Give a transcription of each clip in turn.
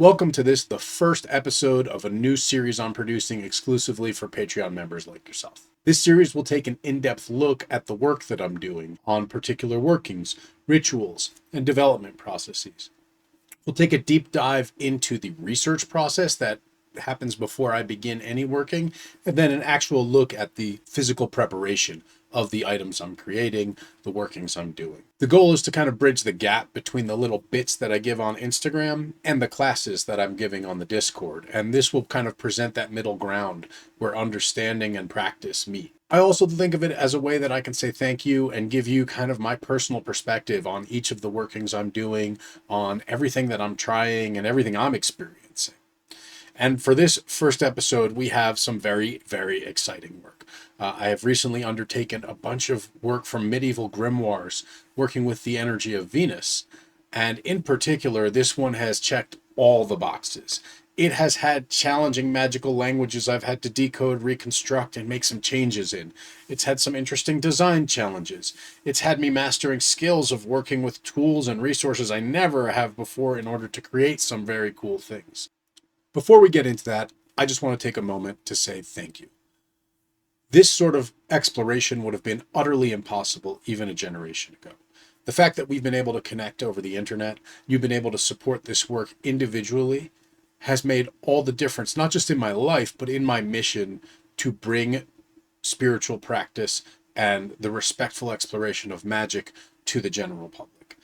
Welcome to the first episode of a new series I'm producing exclusively for Patreon members like yourself. This series will take an in-depth look at the work that I'm doing on particular workings, rituals, and development processes. We'll take a deep dive into the research process that happens before I begin any working, and then an actual look at the physical preparation of the items I'm creating, the workings I'm doing. The goal is to kind of bridge the gap between the little bits that I give on Instagram and the classes that I'm giving on the Discord. And this will kind of present that middle ground where understanding and practice meet. I also think of it as a way that I can say thank you and give you kind of my personal perspective on each of the workings I'm doing, on everything that I'm trying and everything I'm experiencing. And for this first episode, we have some very, very exciting work. I have recently undertaken a bunch of work from medieval grimoires, working with the energy of Venus. And in particular, this one has checked all the boxes. It has had challenging magical languages I've had to decode, reconstruct, and make some changes in. It's had some interesting design challenges. It's had me mastering skills of working with tools and resources I never have before in order to create some very cool things. Before we get into that, I just want to take a moment to say thank you. This sort of exploration would have been utterly impossible even a generation ago. The fact that we've been able to connect over the internet, you've been able to support this work individually, has made all the difference, not just in my life, but in my mission to bring spiritual practice and the respectful exploration of magic to the general public.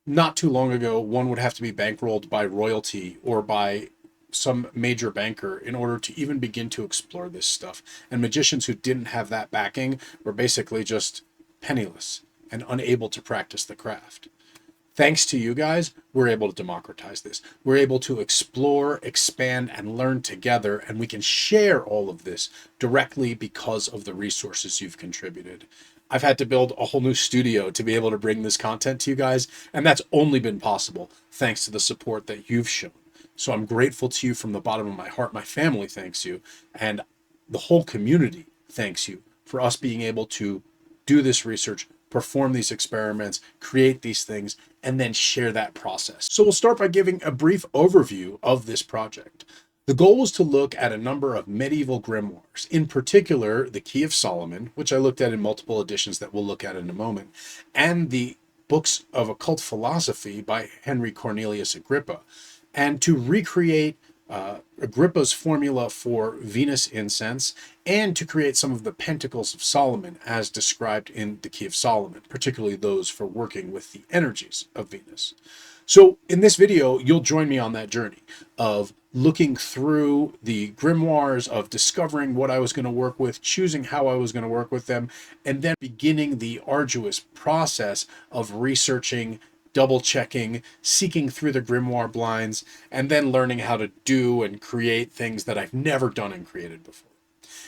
Not too long ago, one would have to be bankrolled by royalty or by some major banker in order to even begin to explore this stuff. And magicians who didn't have that backing were basically just penniless and unable to practice the craft. Thanks to you guys, we're able to democratize this. We're able to explore, expand, and learn together, and we can share all of this directly because of the resources you've contributed. I've had to build a whole new studio to be able to bring this content to you guys, and that's only been possible thanks to the support that you've shown. So I'm grateful to you from the bottom of my heart. My family thanks you, and the whole community thanks you for us being able to do this research, perform these experiments, create these things, and then share that process. So we'll start by giving a brief overview of this project. The goal was to look at a number of medieval grimoires, in particular the Key of Solomon, which I looked at in multiple editions that we'll look at in a moment, and the books of occult philosophy by Henry Cornelius Agrippa, and to recreate Agrippa's formula for Venus incense, and to create some of the Pentacles of Solomon as described in the Key of Solomon, particularly those for working with the energies of Venus. So in this video, you'll join me on that journey of looking through the grimoires, of discovering what I was going to work with, choosing how I was going to work with them, and then beginning the arduous process of researching, double checking, seeking through the grimoire blinds, and then learning how to do and create things that I've never done and created before.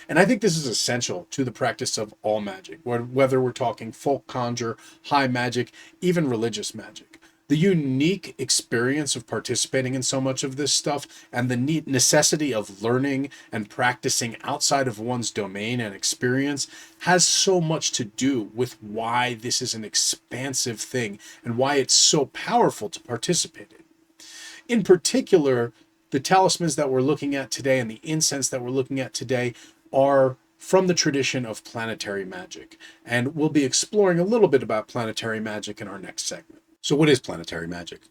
And I think this is essential to the practice of all magic, whether we're talking folk conjure, high magic, even religious magic. The unique experience of participating in so much of this stuff and the necessity of learning and practicing outside of one's domain and experience has so much to do with why this is an expansive thing and why it's so powerful to participate in. In particular, the talismans that we're looking at today and the incense that we're looking at today are from the tradition of planetary magic. And we'll be exploring a little bit about planetary magic in our next segment. So what is planetary magic?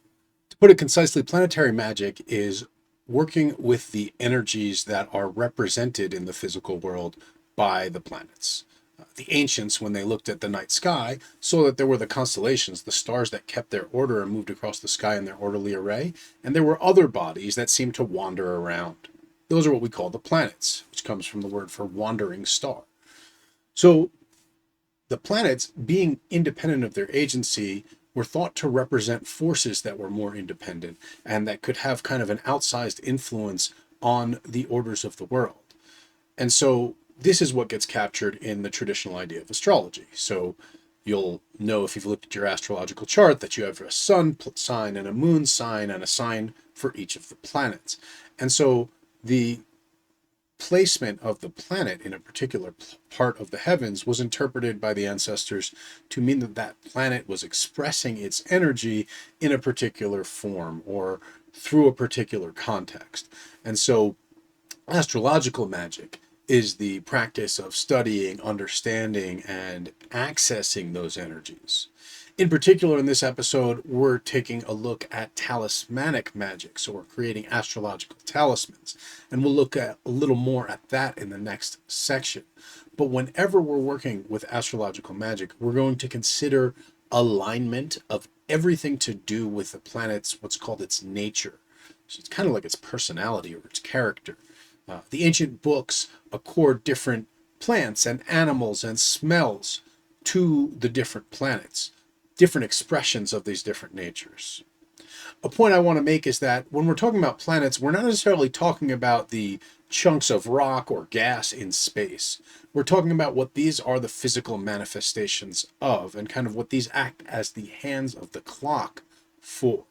To put it concisely, planetary magic is working with the energies that are represented in the physical world by the planets. The ancients, when they looked at the night sky, saw that there were the constellations, the stars that kept their order and moved across the sky in their orderly array, and there were other bodies that seemed to wander around. Those are what we call the planets, which comes from the word for wandering star. So the planets, being independent of their agency, were thought to represent forces that were more independent and that could have kind of an outsized influence on the orders of the world. And so this is what gets captured in the traditional idea of astrology. So you'll know if you've looked at your astrological chart that you have a sun sign and a moon sign and a sign for each of the planets. And so the placement of the planet in a particular part of the heavens was interpreted by the ancestors to mean that that planet was expressing its energy in a particular form or through a particular context. And so astrological magic is the practice of studying, understanding, and accessing those energies. In particular, in this episode, we're taking a look at talismanic magic. So we're creating astrological talismans. And we'll look at a little more at that in the next section. But whenever we're working with astrological magic, we're going to consider alignment of everything to do with the planet's, what's called its nature. So it's kind of like its personality or its character. The ancient books accord different plants and animals and smells to the different planets, different expressions of these different natures. A point I want to make is that when we're talking about planets, we're not necessarily talking about the chunks of rock or gas in space. We're talking about what these are the physical manifestations of, and kind of what these act as the hands of the clock for.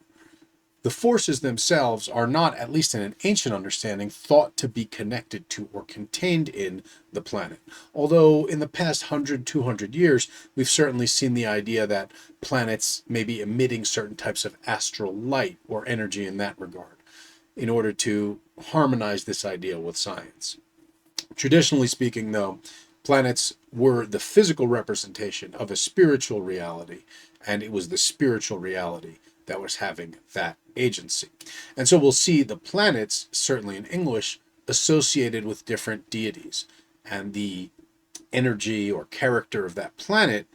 The forces themselves are not, at least in an ancient understanding, thought to be connected to or contained in the planet. Although in the past 100, 200 years, we've certainly seen the idea that planets may be emitting certain types of astral light or energy in that regard, in order to harmonize this idea with science. Traditionally speaking, though, planets were the physical representation of a spiritual reality, and it was the spiritual reality that was having that agency. And so we'll see the planets, certainly in English, associated with different deities, and the energy or character of that planet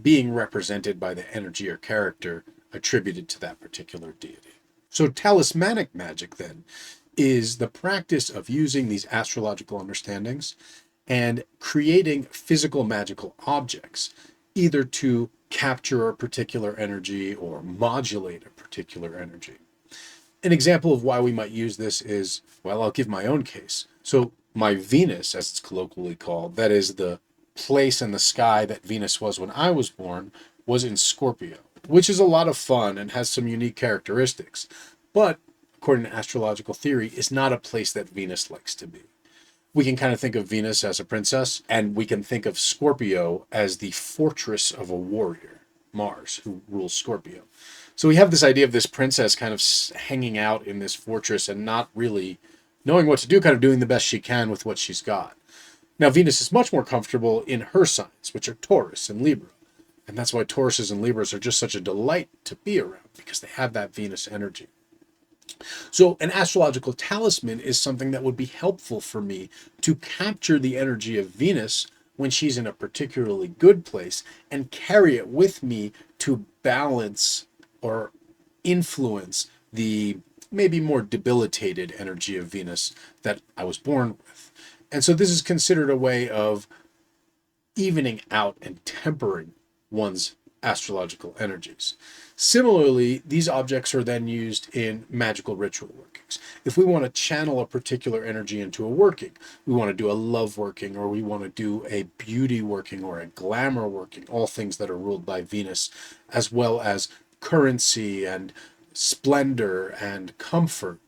being represented by the energy or character attributed to that particular deity. So talismanic magic, then, is the practice of using these astrological understandings and creating physical magical objects, either to capture a particular energy or modulate a particular energy. An example of why we might use this is, well, I'll give my own case. So my Venus, as it's colloquially called, that is the place in the sky that Venus was when I was born, was in Scorpio, which is a lot of fun and has some unique characteristics, but according to astrological theory, is not a place that Venus likes to be. We can kind of think of Venus as a princess, and we can think of Scorpio as the fortress of a warrior, Mars, who rules Scorpio. So we have this idea of this princess kind of hanging out in this fortress and not really knowing what to do, kind of doing the best she can with what she's got. Now, Venus is much more comfortable in her signs, which are Taurus and Libra. And that's why Tauruses and Libras are just such a delight to be around, because they have that Venus energy. So an astrological talisman is something that would be helpful for me to capture the energy of Venus when she's in a particularly good place and carry it with me to balance or influence the maybe more debilitated energy of Venus that I was born with. And so this is considered a way of evening out and tempering one's astrological energies. Similarly, these objects are then used in magical ritual workings. If we want to channel a particular energy into a working, we want to do a love working, or we want to do a beauty working or a glamour working, all things that are ruled by Venus, as well as currency and splendor and comfort.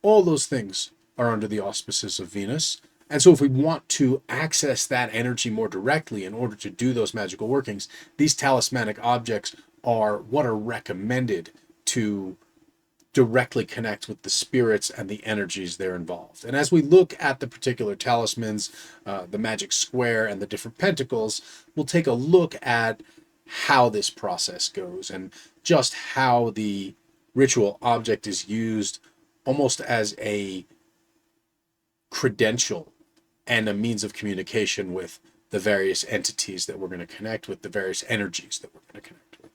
All those things are under the auspices of Venus. And so if we want to access that energy more directly in order to do those magical workings, these talismanic objects are what are recommended to directly connect with the spirits and the energies there involved. And as we look at the particular talismans, the magic square and the different pentacles, we'll take a look at how this process goes and just how the ritual object is used almost as a credential and a means of communication with the various entities that we're going to connect with, the various energies that we're going to connect with.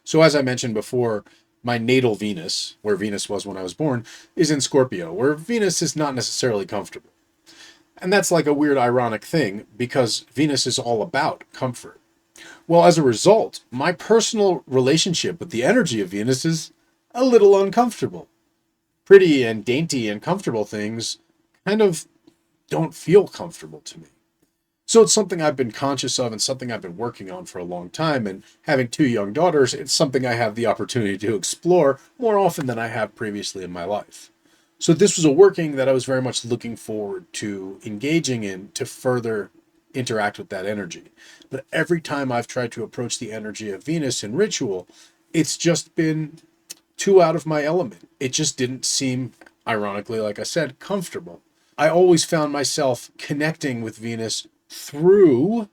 So as I mentioned before, my natal Venus, where Venus was when I was born, is in Scorpio, where Venus is not necessarily comfortable. And that's like a weird ironic thing, because Venus is all about comfort. Well, as a result, my personal relationship with the energy of Venus is a little uncomfortable. Pretty and dainty and comfortable things kind of don't feel comfortable to me. So it's something I've been conscious of and something I've been working on for a long time. And having two young daughters, it's something I have the opportunity to explore more often than I have previously in my life. So this was a working that I was very much looking forward to engaging in to further interact with that energy. But every time I've tried to approach the energy of Venus in ritual, it's just been too out of my element. It just didn't seem, ironically, like I said, comfortable. I always found myself connecting with Venus through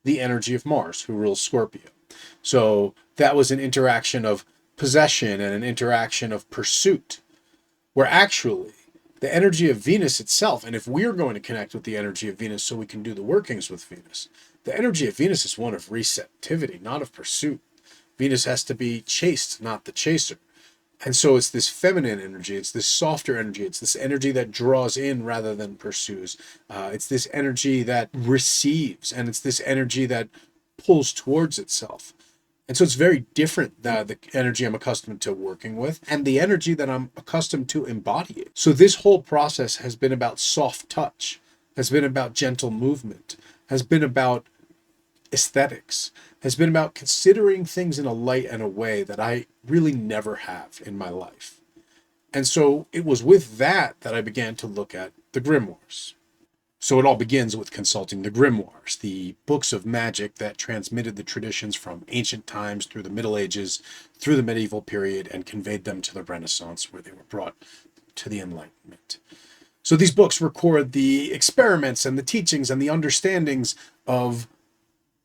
the energy of Mars, who rules Scorpio. So that was an interaction of possession and an interaction of pursuit, where actually the energy of Venus itself, and if we're going to connect with the energy of Venus so we can do the workings with Venus, the energy of Venus is one of receptivity, not of pursuit. Venus has to be chased, not the chaser. And so it's this feminine energy, it's this softer energy, it's this energy that draws in rather than pursues. It's this energy that receives, and it's this energy that pulls towards itself. And so it's very different than the energy I'm accustomed to working with and the energy that I'm accustomed to embodying. So this whole process has been about soft touch, has been about gentle movement, has been about aesthetics, has been about considering things in a light and a way that I really never have in my life. And so it was with that that I began to look at the grimoires. So it all begins with consulting the grimoires, the books of magic that transmitted the traditions from ancient times through the Middle Ages, through the medieval period, and conveyed them to the Renaissance, where they were brought to the Enlightenment. So these books record the experiments and the teachings and the understandings of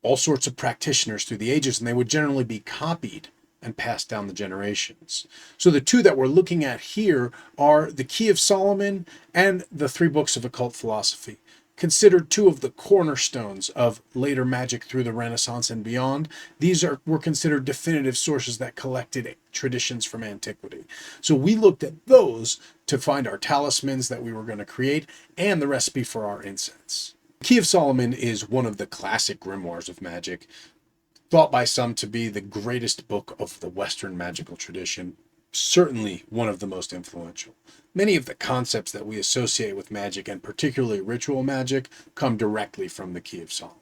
all sorts of practitioners through the ages, and they would generally be copied and passed down the generations. So the two that we're looking at here are the Key of Solomon and the 3 books of occult philosophy, considered 2 of the cornerstones of later magic through the Renaissance and beyond. These were considered definitive sources that collected traditions from antiquity. So we looked at those to find our talismans that we were going to create and the recipe for our incense. The Key of Solomon is one of the classic grimoires of magic, thought by some to be the greatest book of the Western magical tradition, certainly one of the most influential. Many of the concepts that we associate with magic, and particularly ritual magic, come directly from the Key of Solomon.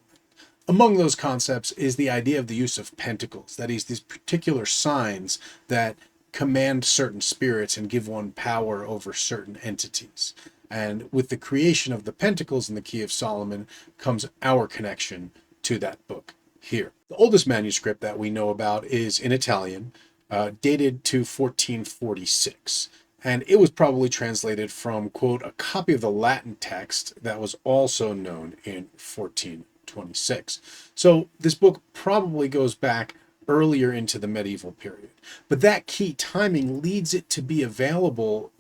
Among those concepts is the idea of the use of pentacles, that is, these particular signs that command certain spirits and give one power over certain entities. And with the creation of the Pentacles in the Key of Solomon comes our connection to that book here. The oldest manuscript that we know about is in Italian, dated to 1446. And it was probably translated from, quote, a copy of the Latin text that was also known in 1426. So this book probably goes back earlier into the medieval period. But that key timing leads it to be available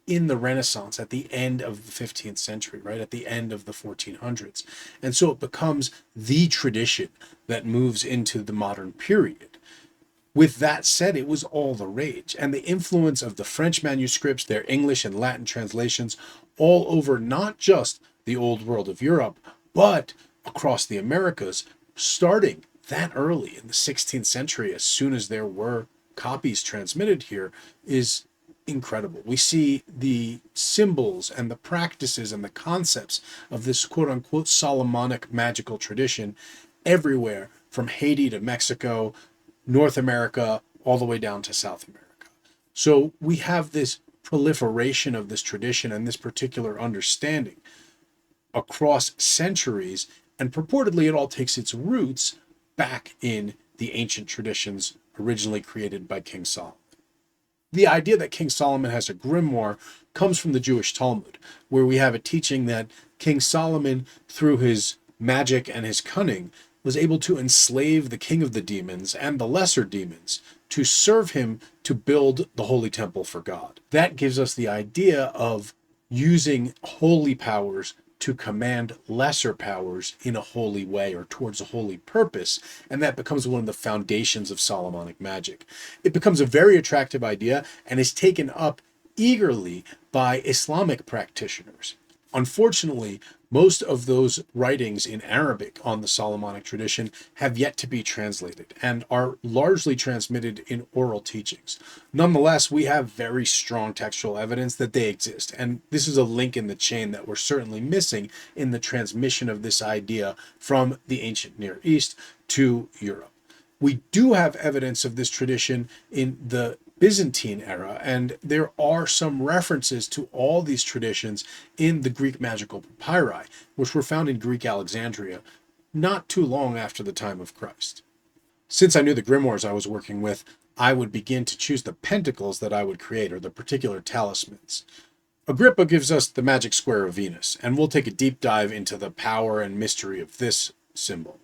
in the Renaissance at the end of the 15th century, right at the end of the 1400s. And so it becomes the tradition that moves into the modern period. With that said, it was all the rage, and the influence of the French manuscripts, their English and Latin translations, all over not just the old world of Europe, but across the Americas, starting that early in the 16th century, as soon as there were copies transmitted here, is incredible. We see the symbols and the practices and the concepts of this quote-unquote Solomonic magical tradition everywhere, from Haiti to Mexico, North America, all the way down to South America. So we have this proliferation of this tradition and this particular understanding across centuries, and purportedly it all takes its roots back in the ancient traditions originally created by King Solomon. The idea that King Solomon has a grimoire comes from the Jewish Talmud, where we have a teaching that King Solomon, through his magic and his cunning, was able to enslave the king of the demons and the lesser demons to serve him to build the holy temple for God. That gives us the idea of using holy powers to command lesser powers in a holy way or towards a holy purpose, and that becomes one of the foundations of Solomonic magic. It becomes a very attractive idea and is taken up eagerly by Islamic practitioners. Unfortunately, most of those writings in Arabic on the Solomonic tradition have yet to be translated and are largely transmitted in oral teachings. Nonetheless, we have very strong textual evidence that they exist, and this is a link in the chain that we're certainly missing in the transmission of this idea from the ancient Near East to Europe. We do have evidence of this tradition in the Byzantine era, and there are some references to all these traditions in the Greek magical papyri, which were found in Greek Alexandria not too long after the time of Christ. Since I knew the grimoires I was working with, I would begin to choose the pentacles that I would create, or the particular talismans. Agrippa gives us the magic square of Venus, and we'll take a deep dive into the power and mystery of this symbol.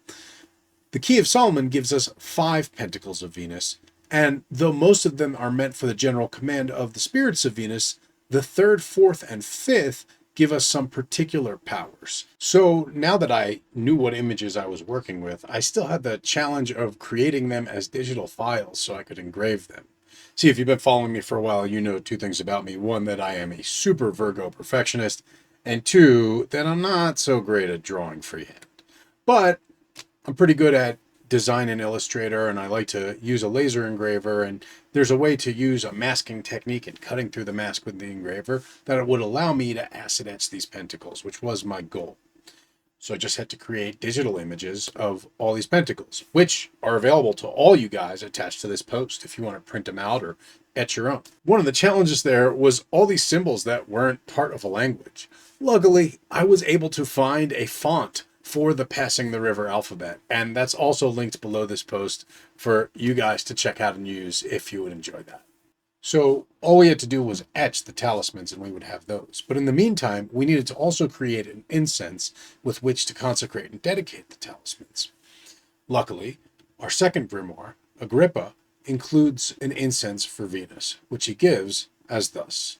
The Key of Solomon gives us 5 pentacles of Venus, and though most of them are meant for the general command of the spirits of Venus, the 3rd, 4th, and 5th give us some particular powers. So now that I knew what images I was working with, I still had the challenge of creating them as digital files so I could engrave them. See, if you've been following me for a while, you know 2 things about me. 1, that I am a super Virgo perfectionist, and 2, that I'm not so great at drawing freehand. But I'm pretty good at design in Illustrator, and I like to use a laser engraver, and there's a way to use a masking technique and cutting through the mask with the engraver that it would allow me to acid etch these pentacles, which was my goal. So I just had to create digital images of all these pentacles, which are available to all you guys attached to this post if you want to print them out or etch your own. One of the challenges there was all these symbols that weren't part of a language. Luckily, I was able to find a font for the Passing the River alphabet, and that's also linked below this post for you guys to check out and use if you would enjoy that. So all we had to do was etch the talismans and we would have those. But in the meantime, we needed to also create an incense with which to consecrate and dedicate the talismans. Luckily, our second grimoire, Agrippa, includes an incense for Venus, which he gives as thus.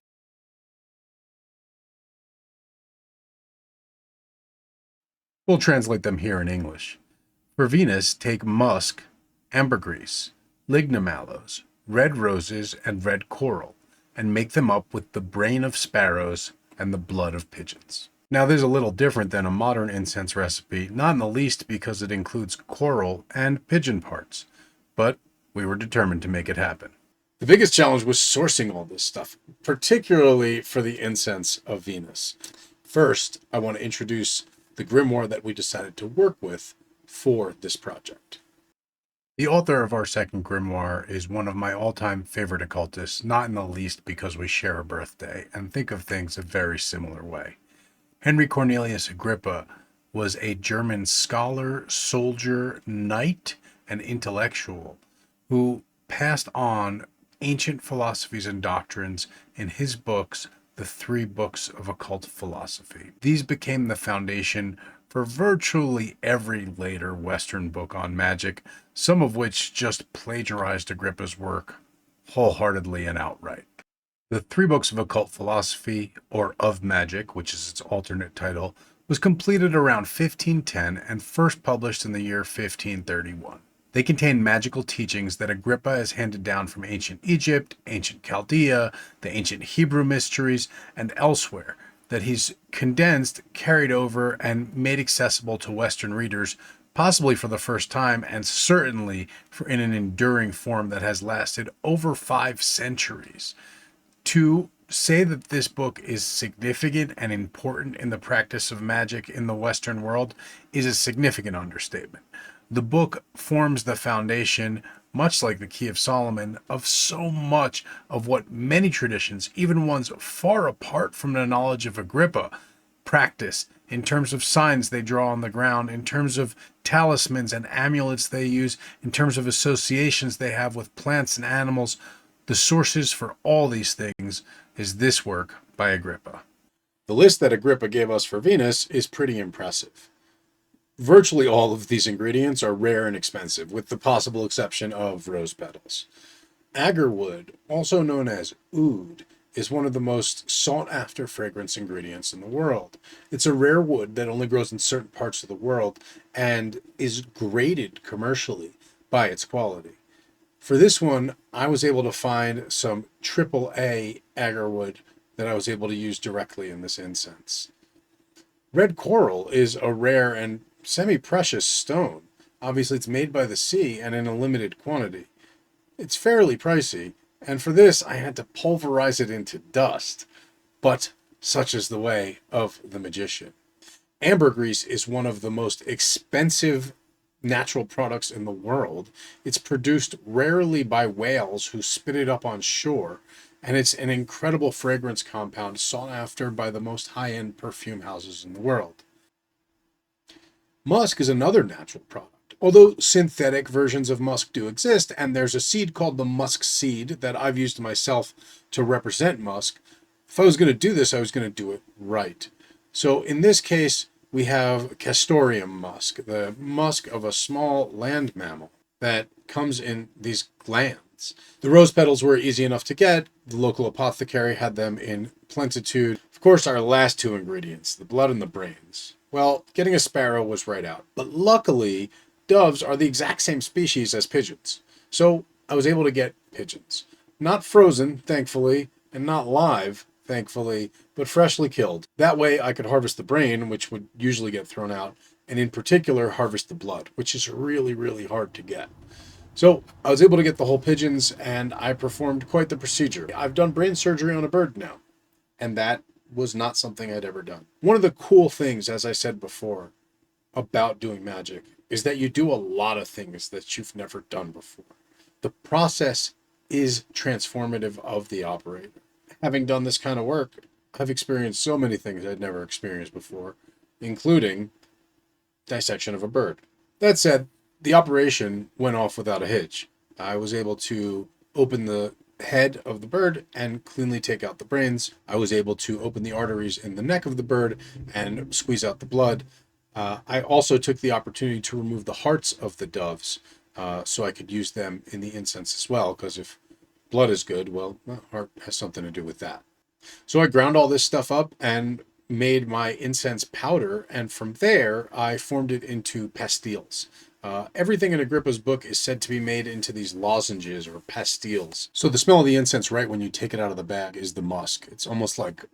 We'll translate them here in English. For Venus, take musk, ambergris, lignum aloes, red roses, and red coral, and make them up with the brain of sparrows and the blood of pigeons. Now, this is a little different than a modern incense recipe, not in the least because it includes coral and pigeon parts, but we were determined to make it happen. The biggest challenge was sourcing all this stuff, particularly for the incense of Venus. First, I want to introduce the grimoire that we decided to work with for this project. The author of our second grimoire is one of my all-time favorite occultists, not in the least because we share a birthday and think of things a very similar way. Henry Cornelius Agrippa was a German scholar, soldier, knight, and intellectual who passed on ancient philosophies and doctrines in his books, the 3 books of occult philosophy. These became the foundation for virtually every later Western book on magic, some of which just plagiarized Agrippa's work wholeheartedly and outright. The 3 books of occult philosophy, or of magic, which is its alternate title, was completed around 1510 and first published in the year 1531. They contain magical teachings that Agrippa has handed down from ancient Egypt, ancient Chaldea, the ancient Hebrew mysteries, and elsewhere, that he's condensed, carried over, and made accessible to Western readers, possibly for the first time, and certainly in an enduring form that has lasted over 5 centuries. To say that this book is significant and important in the practice of magic in the Western world is a significant understatement. The book forms the foundation, much like the Key of Solomon, of so much of what many traditions, even ones far apart from the knowledge of Agrippa, practice in terms of signs they draw on the ground, in terms of talismans and amulets they use, in terms of associations they have with plants and animals. The sources for all these things is this work by Agrippa. The list that Agrippa gave us for Venus is pretty impressive. Virtually all of these ingredients are rare and expensive, with the possible exception of rose petals. Agarwood, also known as oud, is one of the most sought-after fragrance ingredients in the world. It's a rare wood that only grows in certain parts of the world and is graded commercially by its quality. For this one, I was able to find some AAA agarwood that I was able to use directly in this incense. Red coral is a rare and semi-precious stone. Obviously, it's made by the sea and in a limited quantity. It's fairly pricey, and for this, I had to pulverize it into dust. But such is the way of the magician. Ambergris is one of the most expensive natural products in the world. It's produced rarely by whales who spit it up on shore, and it's an incredible fragrance compound sought after by the most high-end perfume houses in the world. Musk is another natural product. Although synthetic versions of musk do exist, and there's a seed called the musk seed that I've used myself to represent musk, if I was going to do this, I was going to do it right. So in this case, we have castoreum musk, the musk of a small land mammal that comes in these glands. The rose petals were easy enough to get. The local apothecary had them in plenitude. Of course, our last two ingredients, the blood and the brains. Well, getting a sparrow was right out. But luckily, doves are the exact same species as pigeons. So I was able to get pigeons. Not frozen, thankfully, and not live, thankfully, but freshly killed. That way I could harvest the brain, which would usually get thrown out, and in particular harvest the blood, which is really, really hard to get. So I was able to get the whole pigeons, and I performed quite the procedure. I've done brain surgery on a bird now, and that was not something I'd ever done. One of the cool things, as I said before, about doing magic is that you do a lot of things that you've never done before. The process is transformative of the operator. Having done this kind of work, I've experienced so many things I'd never experienced before, including dissection of a bird. That said, the operation went off without a hitch. I was able to open the head of the bird and cleanly take out the brains. I was able to open the arteries in the neck of the bird and squeeze out the blood. I also took the opportunity to remove the hearts of the doves so I could use them in the incense as well, because if blood is good, well, the heart has something to do with that. So I ground all this stuff up and made my incense powder, and from there I formed it into pastilles. Everything in Agrippa's book is said to be made into these lozenges or pastilles. So the smell of the incense right when you take it out of the bag is the musk. It's almost like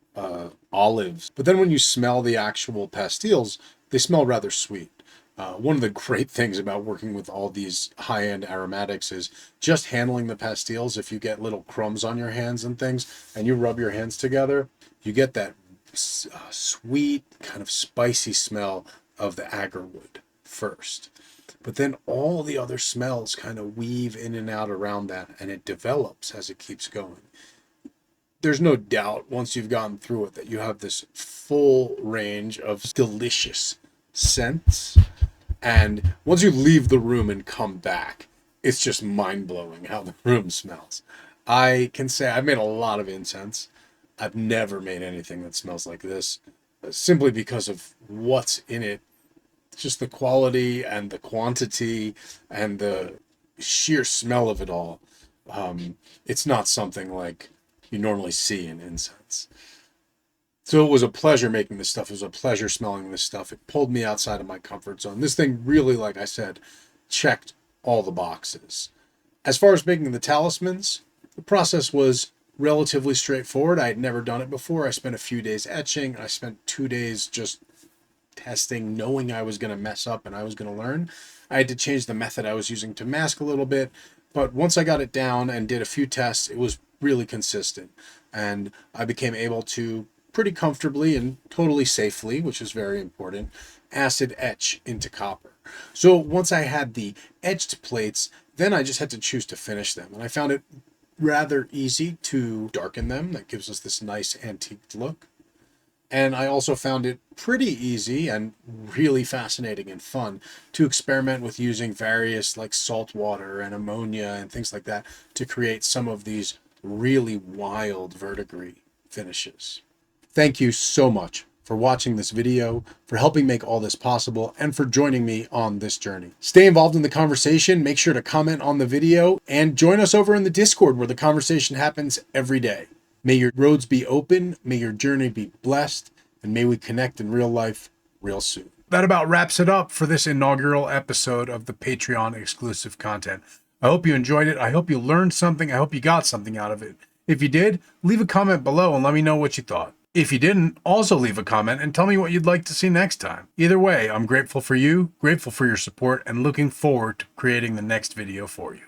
olives. But then when you smell the actual pastilles, they smell rather sweet. One of the great things about working with all these high-end aromatics is just handling the pastilles. If you get little crumbs on your hands and things, and you rub your hands together, you get that sweet, kind of spicy smell of the agarwood first. But then all the other smells kind of weave in and out around that, and it develops as it keeps going. There's no doubt once you've gone through it that you have this full range of delicious scents. And once you leave the room and come back, it's just mind-blowing how the room smells. I can say I've made a lot of incense. I've never made anything that smells like this, simply because of what's in it. Just the quality and the quantity and the sheer smell of it all. It's not something like you normally see in incense. So it was a pleasure making this stuff. It was a pleasure smelling this stuff. It pulled me outside of my comfort zone. This thing really, like I said, checked all the boxes. As far as making the talismans, the process was relatively straightforward. I had never done it before. I spent a few days etching. I spent 2 days just testing, knowing I was going to mess up and I was going to learn. I had to change the method I was using to mask a little bit. But once I got it down and did a few tests, it was really consistent. And I became able to pretty comfortably and totally safely, which is very important, acid etch into copper. So once I had the etched plates, then I just had to choose to finish them. And I found it rather easy to darken them. That gives us this nice antique look. And I also found it pretty easy and really fascinating and fun to experiment with using various like salt water and ammonia and things like that to create some of these really wild verdigris finishes. Thank you so much for watching this video, for helping make all this possible, and for joining me on this journey. Stay involved in the conversation, make sure to comment on the video, and join us over in the Discord where the conversation happens every day. May your roads be open, may your journey be blessed, and may we connect in real life real soon. That about wraps it up for this inaugural episode of the Patreon exclusive content. I hope you enjoyed it. I hope you learned something. I hope you got something out of it. If you did, leave a comment below and let me know what you thought. If you didn't, also leave a comment and tell me what you'd like to see next time. Either way, I'm grateful for you, grateful for your support, and looking forward to creating the next video for you.